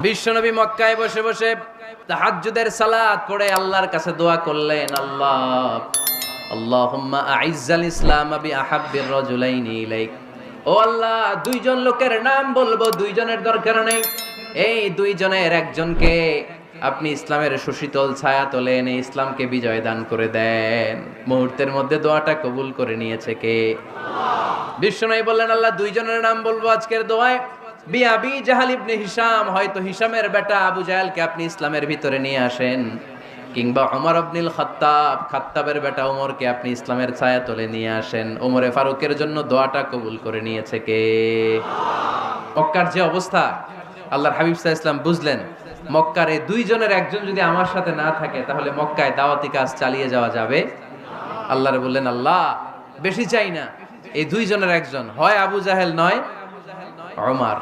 বিশ্বনবী মক্কায় বসে বসে তাহাজ্জুদের সালাত পড়ে আল্লাহর কাছে দোয়া করলেন, আল্লাহুম্মা আইজ্জাল ইসলাম বিআহাব্বির রাজুলাইনি ইলাইক। ও আল্লাহ, দুইজন লোকের নাম বলবো, দুইজনের দরকার নেই, এই দুইজনের একজনকে আপনি ইসলামের সুশীতল ছায়া তোলে এনে ইসলামকে বিজয় দান করে দেন। মুহূর্তের মধ্যে দোয়াটা কবুল করে নিয়েছে কে? বিশ্বনবী বললেন, আল্লাহ, দুইজনের নাম বলবো আজকের দোয়ায়। বিআবি জাহাল ইবনে হিশাম, হয়তো হিশামের বেটা আবু জাহেলকে আপনি ইসলামের ভিতরে নিয়ে আসেন, কিংবা ওমর ইবনুল খাত্তাব, খাত্তাবের বেটা ওমরকে আপনি ইসলামের ছায়া তলে নিয়ে আসেন। ওমরে ফারুকের জন্য দোয়াটা কবুল করে নিয়েছে কে? মক্কার যে অবস্থা, আল্লাহর হাবিব সাল্লাল্লাহু আলাইহি ওয়াসাল্লাম বুঝলেন মক্কার এই দুইজনের একজন যদি আমার সাথে না থাকে তাহলে মক্কায় দাওয়াতি কাজ চালিয়ে যাওয়া যাবে। আল্লাহরে বললেন, আল্লাহ, বেশি চাই না, এই দুইজনের একজন, হয় আবু জাহেল নয় ওমর।